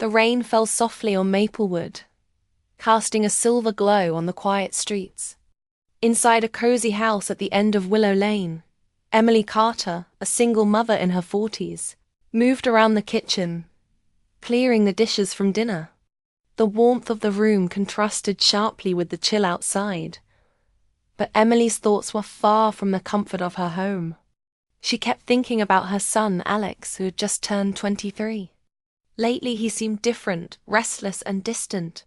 The rain fell softly on Maplewood, casting a silver glow on the quiet streets. Inside a cozy house at the end of Willow Lane, Emily Carter, a single mother in her 40s, moved around the kitchen, clearing the dishes from dinner. The warmth of the room contrasted sharply with the chill outside, but Emily's thoughts were far from the comfort of her home. She kept thinking about her son, Alex, who had just turned 23. Lately he seemed different, restless and distant.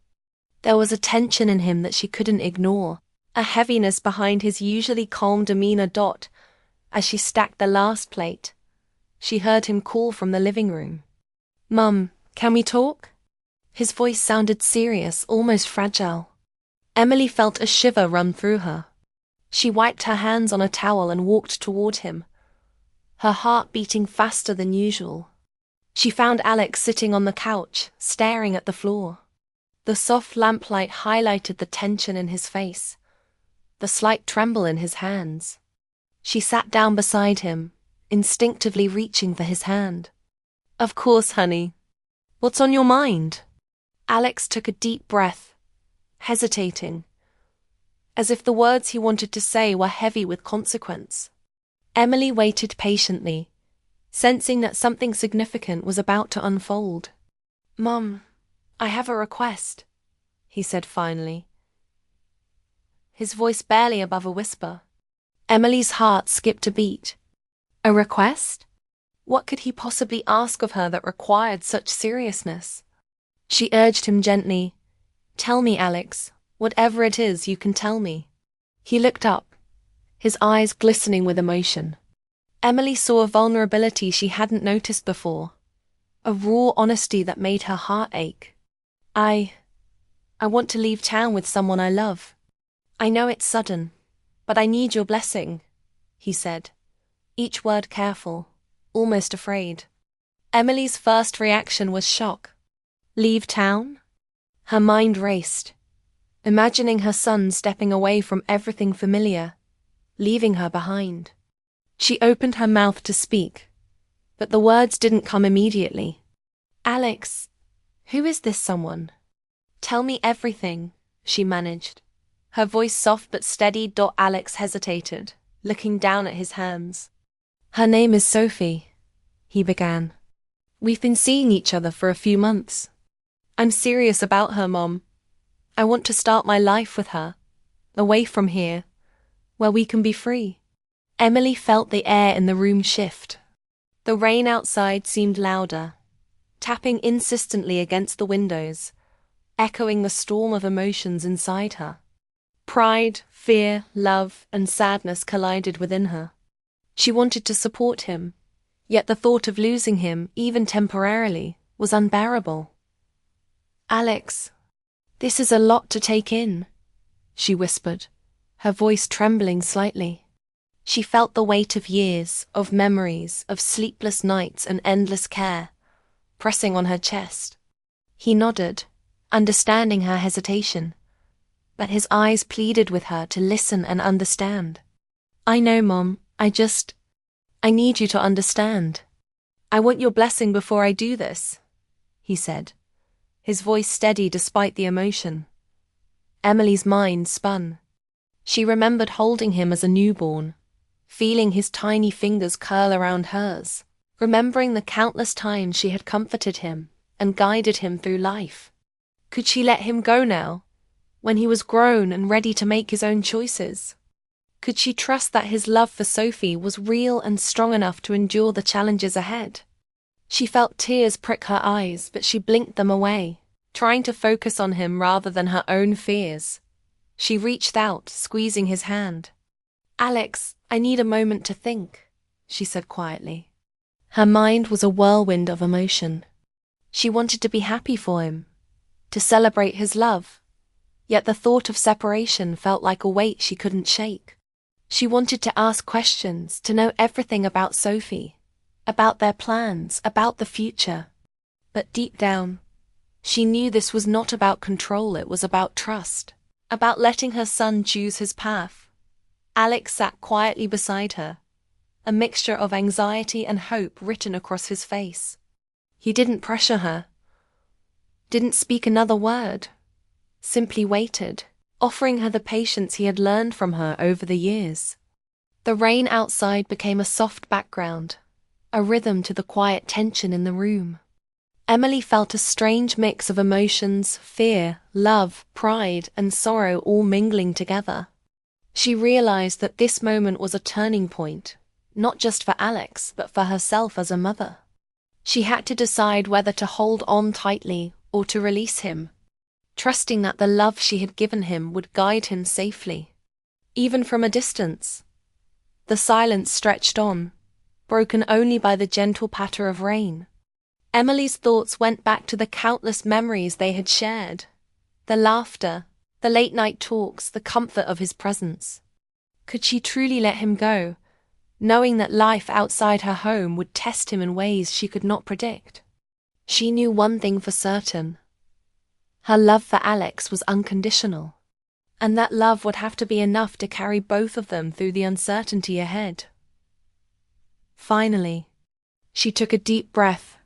There was a tension in him that she couldn't ignore, a heaviness behind his usually calm demeanor. As she stacked the last plate, she heard him call from the living room. "Mum, can we talk?" His voice sounded serious, almost fragile. Emily felt a shiver run through her. She wiped her hands on a towel and walked toward him, her heart beating faster than usual. She found Alex sitting on the couch, staring at the floor. The soft lamplight highlighted the tension in his face, the slight tremble in his hands. She sat down beside him, instinctively reaching for his hand. "Of course, honey. What's on your mind?" Alex took a deep breath, hesitating, as if the words he wanted to say were heavy with consequence. Emily waited patiently, sensing that something significant was about to unfold. "Mum, I have a request," he said finally, his voice barely above a whisper. Emily's heart skipped a beat. A request? What could he possibly ask of her that required such seriousness? She urged him gently, "Tell me, Alex, whatever it is, you can tell me." He looked up, his eyes glistening with emotion. Emily saw a vulnerability she hadn't noticed before, a raw honesty that made her heart ache. I want to leave town with someone I love. I know it's sudden, but I need your blessing," he said, each word careful, almost afraid. Emily's first reaction was shock. Leave town? Her mind raced, imagining her son stepping away from everything familiar, leaving her behind. She opened her mouth to speak, but the words didn't come immediately. "Alex, who is this someone? Tell me everything," she managed, her voice soft but steady. Alex hesitated, looking down at his hands. "Her name is Sophie," he began. "We've been seeing each other for a few months. I'm serious about her, Mom. I want to start my life with her, away from here, where we can be free." Emily felt the air in the room shift. The rain outside seemed louder, tapping insistently against the windows, echoing the storm of emotions inside her. Pride, fear, love, and sadness collided within her. She wanted to support him, yet the thought of losing him, even temporarily, was unbearable. "Alex, this is a lot to take in," she whispered, her voice trembling slightly. She felt the weight of years, of memories, of sleepless nights and endless care, pressing on her chest. He nodded, understanding her hesitation, but his eyes pleaded with her to listen and understand. "I know, Mom, I need you to understand. I want your blessing before I do this," he said, his voice steady despite the emotion. Emily's mind spun. She remembered holding him as a newborn, feeling his tiny fingers curl around hers, remembering the countless times she had comforted him and guided him through life. Could she let him go now, when he was grown and ready to make his own choices? Could she trust that his love for Sophie was real and strong enough to endure the challenges ahead? She felt tears prick her eyes, but she blinked them away, trying to focus on him rather than her own fears. She reached out, squeezing his hand. "Alex, I need a moment to think," she said quietly. Her mind was a whirlwind of emotion. She wanted to be happy for him, to celebrate his love, yet the thought of separation felt like a weight she couldn't shake. She wanted to ask questions, to know everything about Sophie, about their plans, about the future. But deep down, she knew this was not about control, it was about trust, about letting her son choose his path. Alex sat quietly beside her, a mixture of anxiety and hope written across his face. He didn't pressure her, didn't speak another word, simply waited, offering her the patience he had learned from her over the years. The rain outside became a soft background, a rhythm to the quiet tension in the room. Emily felt a strange mix of emotions, fear, love, pride, and sorrow all mingling together. She realized that this moment was a turning point, not just for Alex, but for herself as a mother. She had to decide whether to hold on tightly or to release him, trusting that the love she had given him would guide him safely. Even from a distance, the silence stretched on, broken only by the gentle patter of rain. Emily's thoughts went back to the countless memories they had shared, the laughter, the late-night talks, the comfort of his presence. Could she truly let him go, knowing that life outside her home would test him in ways she could not predict? She knew one thing for certain. Her love for Alex was unconditional, and that love would have to be enough to carry both of them through the uncertainty ahead. Finally, she took a deep breath,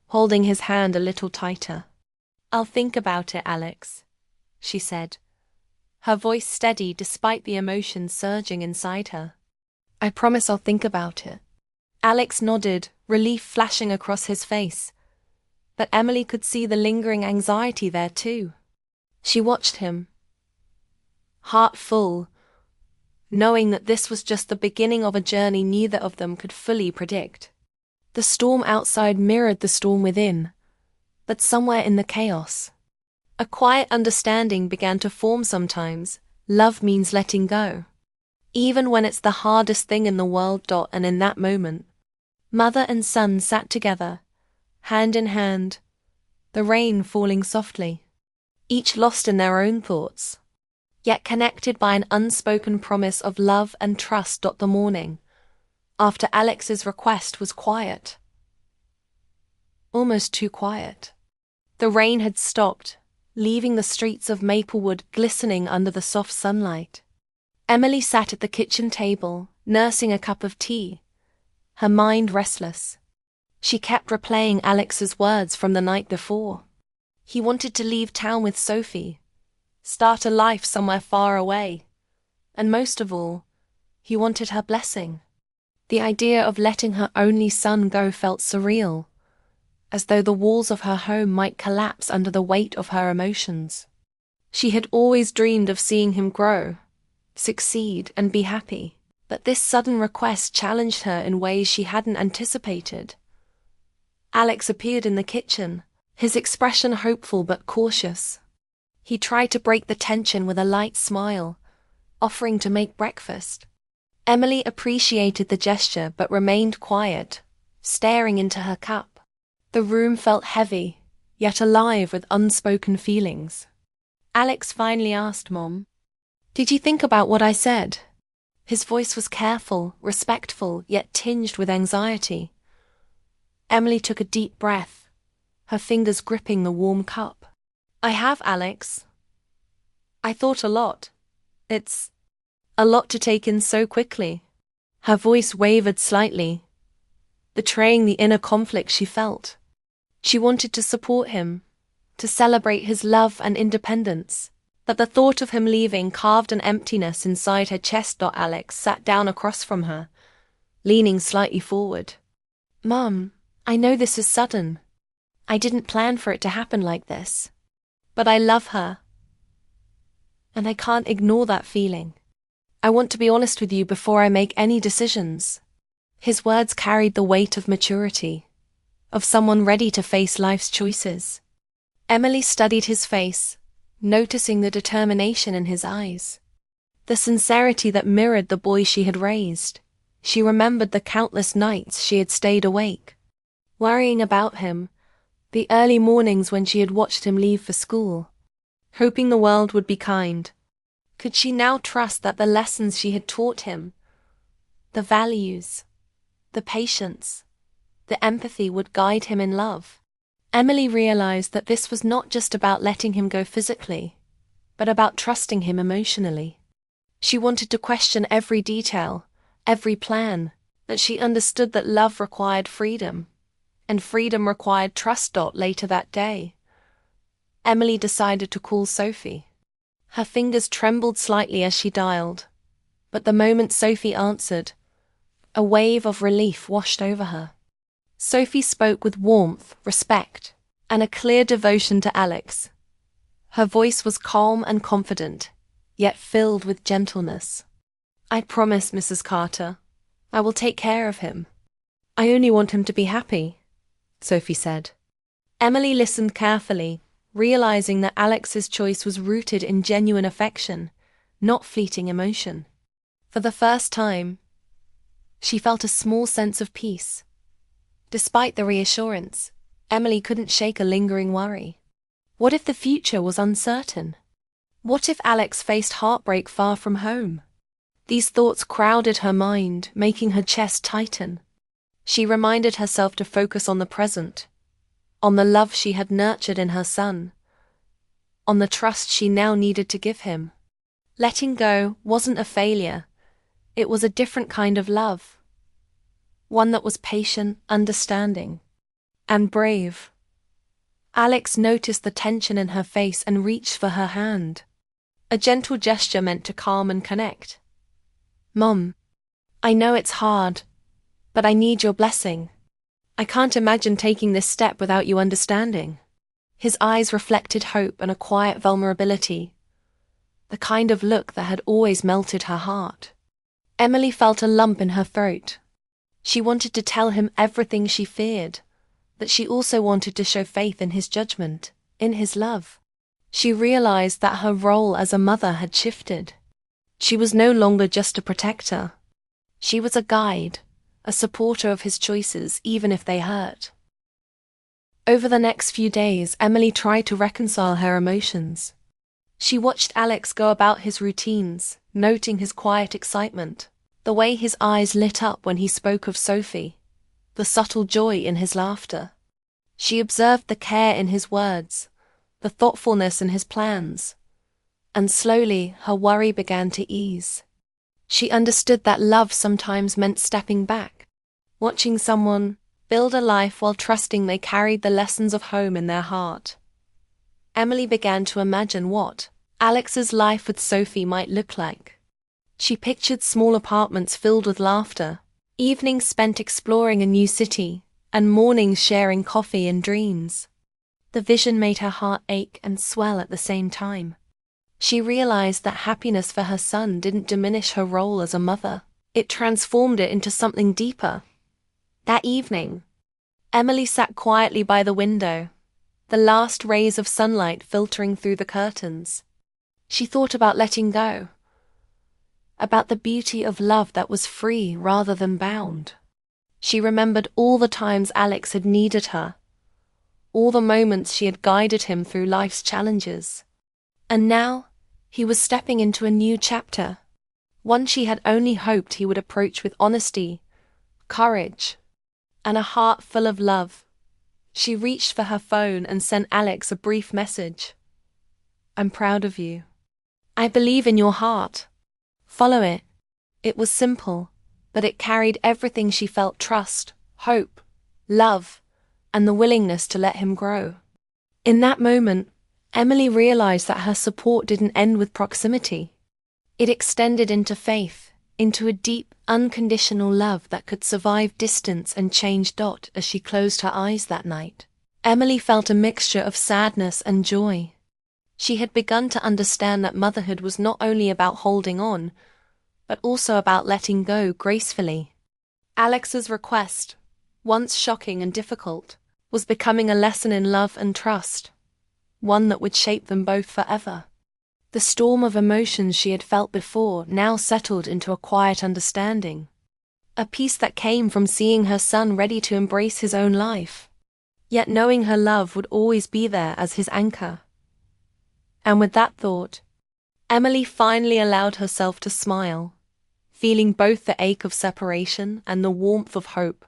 holding his hand a little tighter. "I'll think about it, Alex," she said, her voice steady despite the emotion surging inside her. "I promise I'll think about it." Alex nodded, relief flashing across his face, but Emily could see the lingering anxiety there too. She watched him, heart full, knowing that this was just the beginning of a journey neither of them could fully predict. The storm outside mirrored the storm within, but somewhere in the chaos, a quiet understanding began to form. Sometimes love means letting go, even when it's the hardest thing in the world. And in that moment, mother and son sat together, hand in hand, the rain falling softly, each lost in their own thoughts, yet connected by an unspoken promise of love and trust. The morning after Alex's request was quiet, almost too quiet. The rain had stopped, leaving the streets of Maplewood glistening under the soft sunlight. Emily sat at the kitchen table, nursing a cup of tea, her mind restless. She kept replaying Alex's words from the night before. He wanted to leave town with Sophie, start a life somewhere far away, and most of all, he wanted her blessing. The idea of letting her only son go felt surreal, as though the walls of her home might collapse under the weight of her emotions. She had always dreamed of seeing him grow, succeed, and be happy, but this sudden request challenged her in ways she hadn't anticipated. Alex appeared in the kitchen, his expression hopeful but cautious. He tried to break the tension with a light smile, offering to make breakfast. Emily appreciated the gesture but remained quiet, staring into her cup. The room felt heavy, yet alive with unspoken feelings. Alex finally asked, "Mom, did you think about what I said?" His voice was careful, respectful, yet tinged with anxiety. Emily took a deep breath, her fingers gripping the warm cup. "I have, Alex. I thought a lot. It's a lot to take in so quickly." Her voice wavered slightly, betraying the inner conflict she felt. She wanted to support him, to celebrate his love and independence, but the thought of him leaving carved an emptiness inside her chest. Alex sat down across from her, leaning slightly forward. "Mom, I know this is sudden. I didn't plan for it to happen like this. But I love her, and I can't ignore that feeling. I want to be honest with you before I make any decisions." His words carried the weight of maturity, of someone ready to face life's choices. Emily studied his face, noticing the determination in his eyes, the sincerity that mirrored the boy she had raised. She remembered the countless nights she had stayed awake, worrying about him, the early mornings when she had watched him leave for school, hoping the world would be kind. Could she now trust that the lessons she had taught him, the values, the patience, the empathy would guide him in love? Emily realized that this was not just about letting him go physically, but about trusting him emotionally. She wanted to question every detail, every plan, but she understood that love required freedom, and freedom required trust. Later that day, Emily decided to call Sophie. Her fingers trembled slightly as she dialed, but the moment Sophie answered, a wave of relief washed over her. Sophie spoke with warmth, respect, and a clear devotion to Alex. Her voice was calm and confident, yet filled with gentleness. I promise, Mrs. Carter, I will take care of him. I only want him to be happy, Sophie said. Emily listened carefully, realizing that Alex's choice was rooted in genuine affection, not fleeting emotion. For the first time, she felt a small sense of peace. Despite the reassurance, Emily couldn't shake a lingering worry. What if the future was uncertain? What if Alex faced heartbreak far from home? These thoughts crowded her mind, making her chest tighten. She reminded herself to focus on the present, on the love she had nurtured in her son, on the trust she now needed to give him. Letting go wasn't a failure. It was a different kind of love. One that was patient, understanding, and brave. Alex noticed the tension in her face and reached for her hand. A gentle gesture meant to calm and connect. Mom, I know it's hard, but I need your blessing. I can't imagine taking this step without you understanding. His eyes reflected hope and a quiet vulnerability, the kind of look that had always melted her heart. Emily felt a lump in her throat. She wanted to tell him everything she feared, but she also wanted to show faith in his judgment, in his love. She realized that her role as a mother had shifted. She was no longer just a protector. She was a guide, a supporter of his choices, even if they hurt. Over the next few days, Emily tried to reconcile her emotions. She watched Alex go about his routines, noting his quiet excitement, the way his eyes lit up when he spoke of Sophie, the subtle joy in his laughter. She observed the care in his words, the thoughtfulness in his plans, and slowly her worry began to ease. She understood that love sometimes meant stepping back, watching someone build a life while trusting they carried the lessons of home in their heart. Emily began to imagine what Alex's life with Sophie might look like. She pictured small apartments filled with laughter, evenings spent exploring a new city, and mornings sharing coffee and dreams. The vision made her heart ache and swell at the same time. She realized that happiness for her son didn't diminish her role as a mother. It transformed it into something deeper. That evening, Emily sat quietly by the window, the last rays of sunlight filtering through the curtains. She thought about letting go, about the beauty of love that was free rather than bound. She remembered all the times Alex had needed her, all the moments she had guided him through life's challenges. And now, he was stepping into a new chapter, one she had only hoped he would approach with honesty, courage, and a heart full of love. She reached for her phone and sent Alex a brief message. I'm proud of you. I believe in your heart. Follow it. It was simple, but it carried everything she felt: trust, hope, love, and the willingness to let him grow. In that moment, Emily realized that her support didn't end with proximity. It extended into faith, into a deep, unconditional love that could survive distance and change. As she closed her eyes that night, Emily felt a mixture of sadness and joy. She had begun to understand that motherhood was not only about holding on, but also about letting go gracefully. Alex's request, once shocking and difficult, was becoming a lesson in love and trust, one that would shape them both forever. The storm of emotions she had felt before now settled into a quiet understanding, a peace that came from seeing her son ready to embrace his own life, yet knowing her love would always be there as his anchor. And with that thought, Emily finally allowed herself to smile, feeling both the ache of separation and the warmth of hope,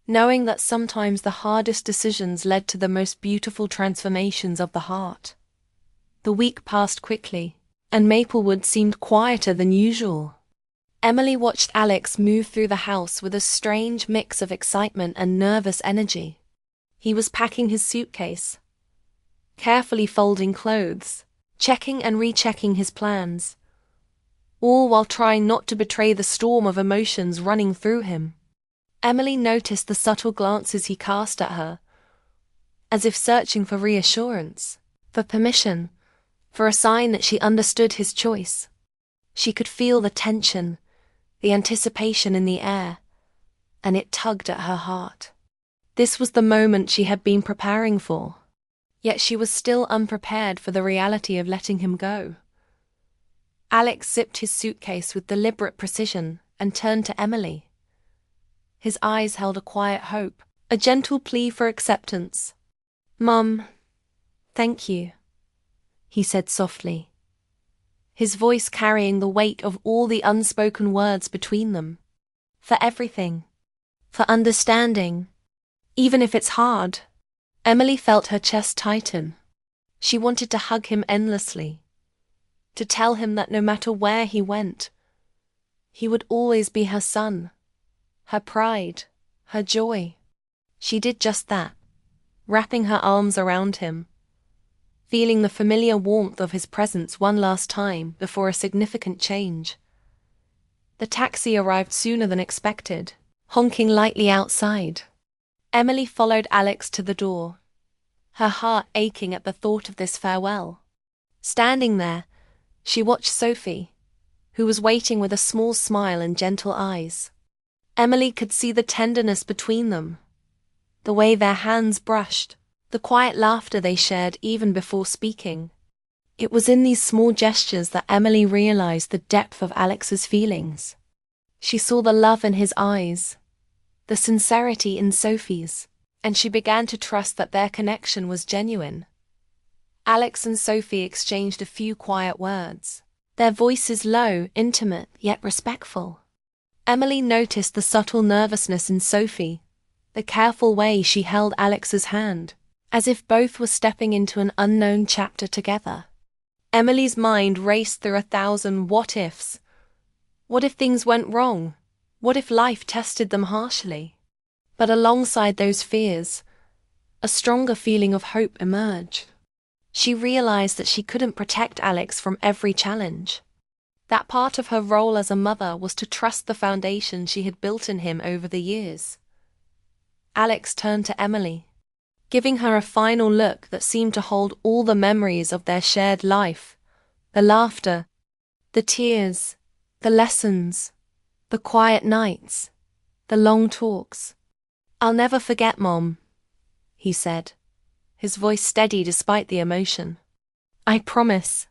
knowing that sometimes the hardest decisions led to the most beautiful transformations of the heart. The week passed quickly, and Maplewood seemed quieter than usual. Emily watched Alex move through the house with a strange mix of excitement and nervous energy. He was packing his suitcase, carefully folding clothes, checking and rechecking his plans, all while trying not to betray the storm of emotions running through him. Emily noticed the subtle glances he cast at her, as if searching for reassurance, for permission, for a sign that she understood his choice. She could feel the tension, the anticipation in the air, and it tugged at her heart. This was the moment she had been preparing for, yet she was still unprepared for the reality of letting him go. Alex zipped his suitcase with deliberate precision and turned to Emily. His eyes held a quiet hope, a gentle plea for acceptance. "Mum, thank you," he said softly, his voice carrying the weight of all the unspoken words between them. "For everything. For understanding. Even if it's hard." Emily felt her chest tighten. She wanted to hug him endlessly, to tell him that no matter where he went, he would always be her son, her pride, her joy. She did just that, wrapping her arms around him, feeling the familiar warmth of his presence one last time before a significant change. The taxi arrived sooner than expected, honking lightly outside. Emily followed Alex to the door, her heart aching at the thought of this farewell. Standing there, she watched Sophie, who was waiting with a small smile and gentle eyes. Emily could see the tenderness between them, the way their hands brushed, the quiet laughter they shared even before speaking. It was in these small gestures that Emily realized the depth of Alex's feelings. She saw the love in his eyes, the sincerity in Sophie's, and she began to trust that their connection was genuine. Alex and Sophie exchanged a few quiet words, their voices low, intimate, yet respectful. Emily noticed the subtle nervousness in Sophie, the careful way she held Alex's hand, as if both were stepping into an unknown chapter together. Emily's mind raced through 1,000 what-ifs. What if things went wrong? What if life tested them harshly? But alongside those fears, a stronger feeling of hope emerged. She realized that she couldn't protect Alex from every challenge. That part of her role as a mother was to trust the foundation she had built in him over the years. Alex turned to Emily, giving her a final look that seemed to hold all the memories of their shared life, the laughter, the tears, the lessons, the quiet nights, the long talks. "I'll never forget, Mom," he said, his voice steady despite the emotion. "I promise."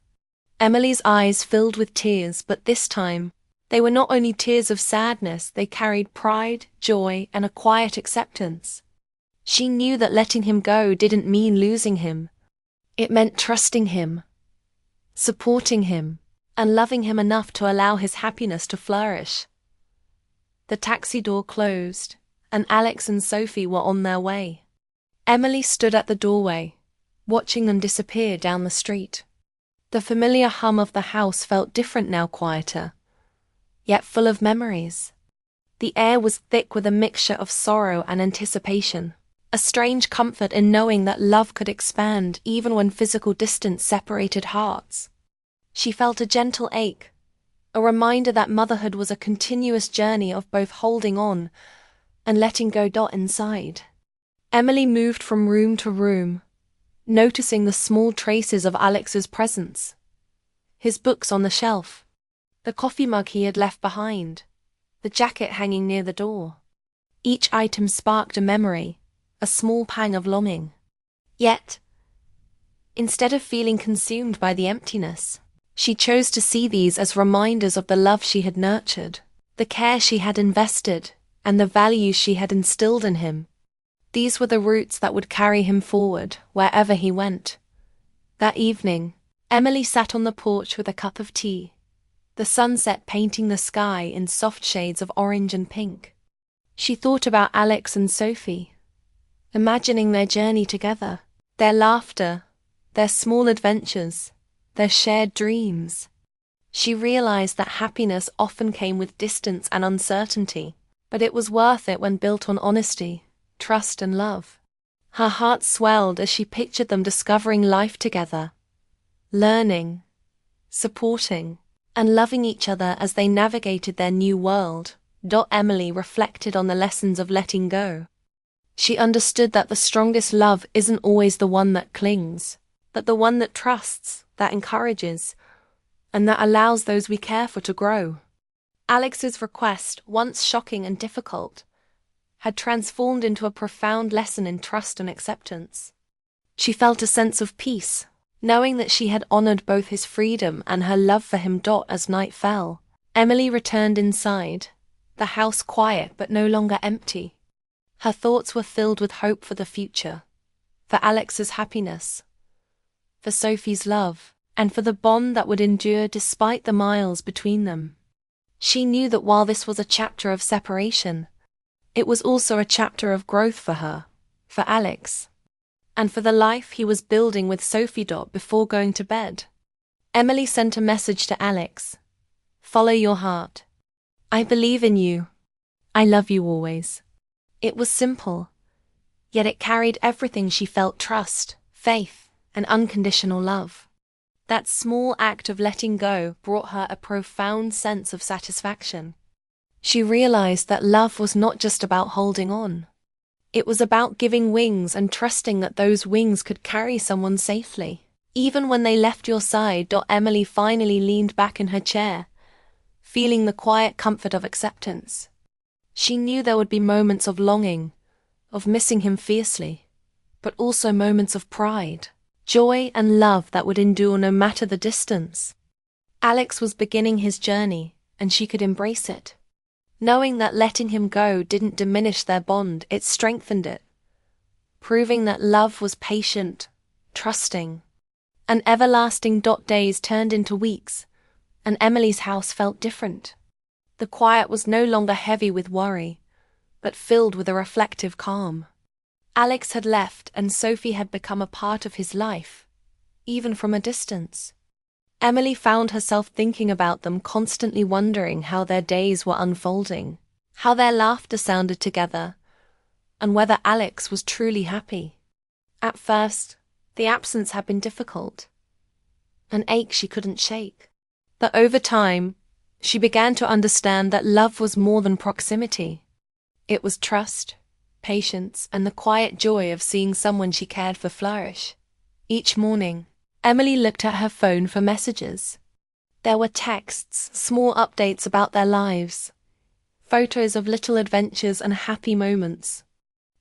Emily's eyes filled with tears, but this time, they were not only tears of sadness, they carried pride, joy, and a quiet acceptance. She knew that letting him go didn't mean losing him. It meant trusting him, supporting him, and loving him enough to allow his happiness to flourish. The taxi door closed, and Alex and Sophie were on their way. Emily stood at the doorway, watching them disappear down the street. The familiar hum of the house felt different now, quieter, yet full of memories. The air was thick with a mixture of sorrow and anticipation, a strange comfort in knowing that love could expand even when physical distance separated hearts. She felt a gentle ache, a reminder that motherhood was a continuous journey of both holding on and letting go. Inside, Emily moved from room to room, noticing the small traces of Alex's presence. His books on the shelf, the coffee mug he had left behind, the jacket hanging near the door. Each item sparked a memory, a small pang of longing. Yet, instead of feeling consumed by the emptiness, she chose to see these as reminders of the love she had nurtured, the care she had invested, and the values she had instilled in him. These were the roots that would carry him forward, wherever he went. That evening, Emily sat on the porch with a cup of tea, the sunset painting the sky in soft shades of orange and pink. She thought about Alex and Sophie, imagining their journey together, their laughter, their small adventures, their shared dreams. She realized that happiness often came with distance and uncertainty, but it was worth it when built on honesty, trust, and love. Her heart swelled as she pictured them discovering life together, learning, supporting, and loving each other as they navigated their new world. Emily reflected on the lessons of letting go. She understood that the strongest love isn't always the one that clings, but the one that trusts, that encourages, and that allows those we care for to grow. Alex's request, once shocking and difficult, had transformed into a profound lesson in trust and acceptance. She felt a sense of peace, knowing that she had honored both his freedom and her love for him. As night fell, Emily returned inside, the house quiet but no longer empty. Her thoughts were filled with hope for the future, for Alex's happiness, for Sophie's love, and for the bond that would endure despite the miles between them. She knew that while this was a chapter of separation, it was also a chapter of growth for her, for Alex, and for the life he was building with Sophie. Before going to bed, Emily sent a message to Alex. "Follow your heart. I believe in you. I love you always." It was simple, yet it carried everything she felt: trust, faith, and unconditional love. That small act of letting go brought her a profound sense of satisfaction. She realized that love was not just about holding on. It was about giving wings and trusting that those wings could carry someone safely, even when they left your side. Emily finally leaned back in her chair, feeling the quiet comfort of acceptance. She knew there would be moments of longing, of missing him fiercely, but also moments of pride, joy, and love that would endure no matter the distance. Alex was beginning his journey, and she could embrace it. Knowing that letting him go didn't diminish their bond, it strengthened it, proving that love was patient, trusting, and everlasting. Days turned into weeks, and Emily's house felt different. The quiet was no longer heavy with worry, but filled with a reflective calm. Alex had left, and Sophie had become a part of his life, even from a distance. Emily found herself thinking about them, constantly wondering how their days were unfolding, how their laughter sounded together, and whether Alex was truly happy. At first, the absence had been difficult, an ache she couldn't shake. But over time, she began to understand that love was more than proximity. It was trust, patience, and the quiet joy of seeing someone she cared for flourish. Each morning, Emily looked at her phone for messages. There were texts, small updates about their lives, photos of little adventures and happy moments.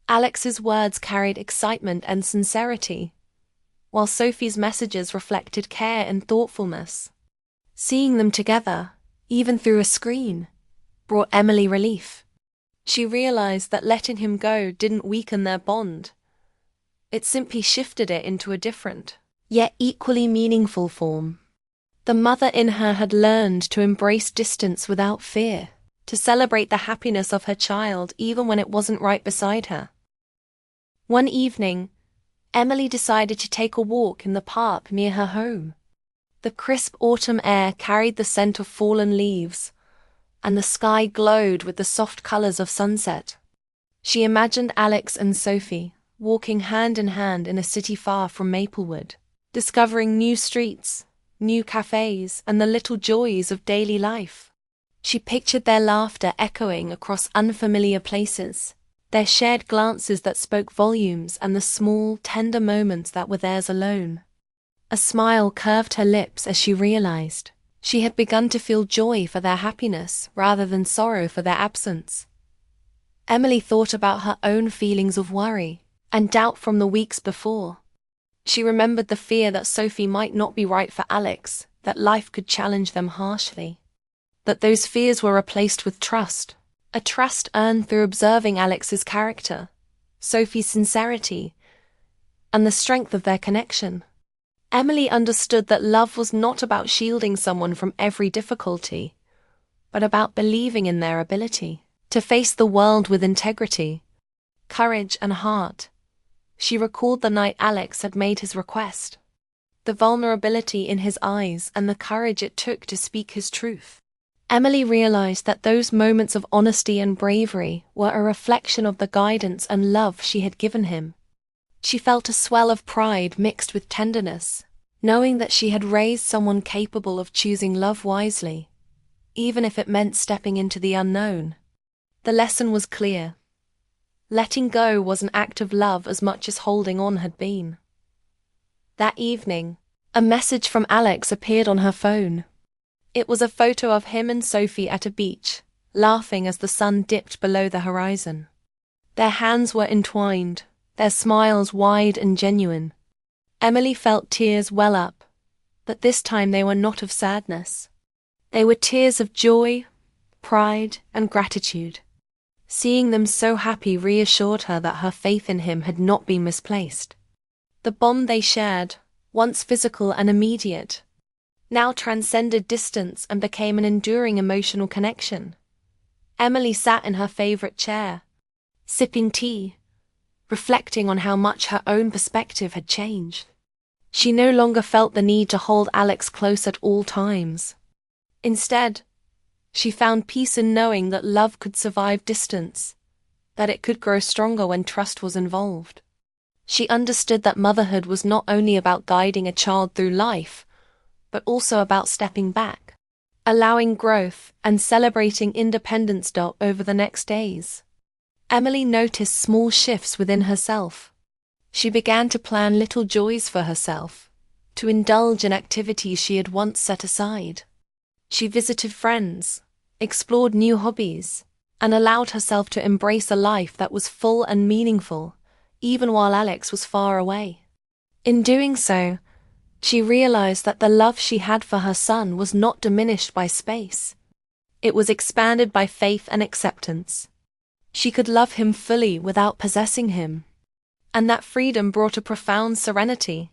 Alex's words carried excitement and sincerity, while Sophie's messages reflected care and thoughtfulness. Seeing them together, even through a screen, brought Emily relief. She realized that letting him go didn't weaken their bond. It simply shifted it into a different, yet equally meaningful form. The mother in her had learned to embrace distance without fear, to celebrate the happiness of her child even when it wasn't right beside her. One evening, Emily decided to take a walk in the park near her home. The crisp autumn air carried the scent of fallen leaves, and the sky glowed with the soft colors of sunset. She imagined Alex and Sophie walking hand in hand in a city far from Maplewood, discovering new streets, new cafes, and the little joys of daily life. She pictured their laughter echoing across unfamiliar places, their shared glances that spoke volumes, and the small, tender moments that were theirs alone. A smile curved her lips as she realized she had begun to feel joy for their happiness rather than sorrow for their absence. Emily thought about her own feelings of worry and doubt from the weeks before. She remembered the fear that Sophie might not be right for Alex, that life could challenge them harshly. But those fears were replaced with trust, a trust earned through observing Alex's character, Sophie's sincerity, and the strength of their connection. Emily understood that love was not about shielding someone from every difficulty, but about believing in their ability to face the world with integrity, courage, and heart. She recalled the night Alex had made his request, the vulnerability in his eyes and the courage it took to speak his truth. Emily realized that those moments of honesty and bravery were a reflection of the guidance and love she had given him. She felt a swell of pride mixed with tenderness, knowing that she had raised someone capable of choosing love wisely, even if it meant stepping into the unknown. The lesson was clear. Letting go was an act of love as much as holding on had been. That evening, a message from Alex appeared on her phone. It was a photo of him and Sophie at a beach, laughing as the sun dipped below the horizon. Their hands were entwined, their smiles wide and genuine. Emily felt tears well up, but this time they were not of sadness. They were tears of joy, pride, and gratitude. Seeing them so happy reassured her that her faith in him had not been misplaced. The bond they shared, once physical and immediate, now transcended distance and became an enduring emotional connection. Emily sat in her favorite chair, sipping tea, reflecting on how much her own perspective had changed. She no longer felt the need to hold Alex close at all times. Instead, she found peace in knowing that love could survive distance, that it could grow stronger when trust was involved. She understood that motherhood was not only about guiding a child through life, but also about stepping back, allowing growth, and celebrating independence over the next days. Emily noticed small shifts within herself. She began to plan little joys for herself, to indulge in activities she had once set aside. She visited friends, explored new hobbies, and allowed herself to embrace a life that was full and meaningful, even while Alex was far away. In doing so, she realized that the love she had for her son was not diminished by space. It was expanded by faith and acceptance. She could love him fully without possessing him, and that freedom brought a profound serenity.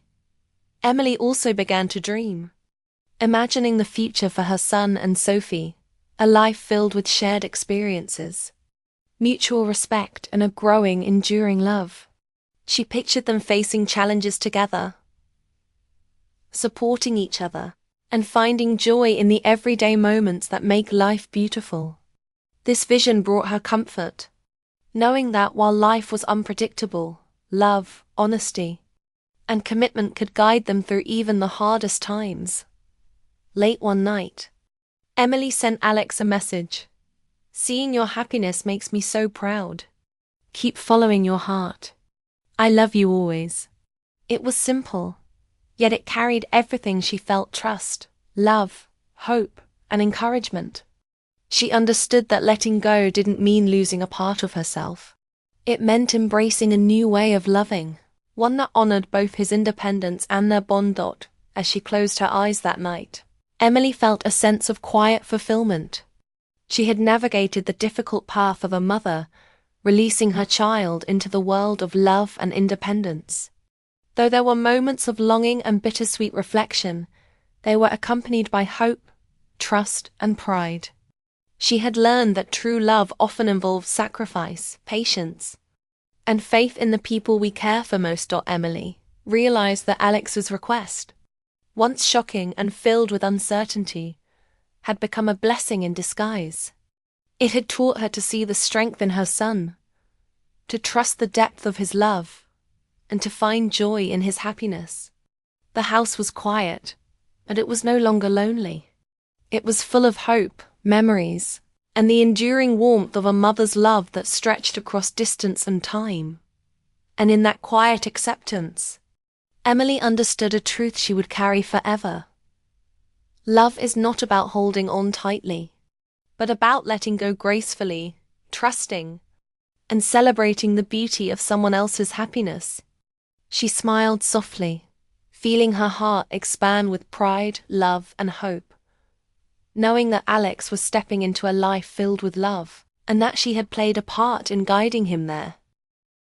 Emily also began to dream, imagining the future for her son and Sophie, a life filled with shared experiences, mutual respect, and a growing, enduring love. She pictured them facing challenges together, supporting each other, and finding joy in the everyday moments that make life beautiful. This vision brought her comfort, knowing that while life was unpredictable, love, honesty, and commitment could guide them through even the hardest times. Late one night, Emily sent Alex a message. "Seeing your happiness makes me so proud. Keep following your heart. I love you always." It was simple, yet it carried everything she felt: trust, love, hope, and encouragement. She understood that letting go didn't mean losing a part of herself. It meant embracing a new way of loving, one that honored both his independence and their bond. As she closed her eyes that night, Emily felt a sense of quiet fulfillment. She had navigated the difficult path of a mother, releasing her child into the world of love and independence. Though there were moments of longing and bittersweet reflection, they were accompanied by hope, trust, and pride. She had learned that true love often involves sacrifice, patience, and faith in the people we care for most. Emily realized that Alex's request, once shocking and filled with uncertainty, had become a blessing in disguise. It had taught her to see the strength in her son, to trust the depth of his love, and to find joy in his happiness. The house was quiet, but it was no longer lonely. It was full of hope, memories, and the enduring warmth of a mother's love that stretched across distance and time. And in that quiet acceptance, Emily understood a truth she would carry forever. Love is not about holding on tightly, but about letting go gracefully, trusting, and celebrating the beauty of someone else's happiness. She smiled softly, feeling her heart expand with pride, love, and hope, knowing that Alex was stepping into a life filled with love, and that she had played a part in guiding him there.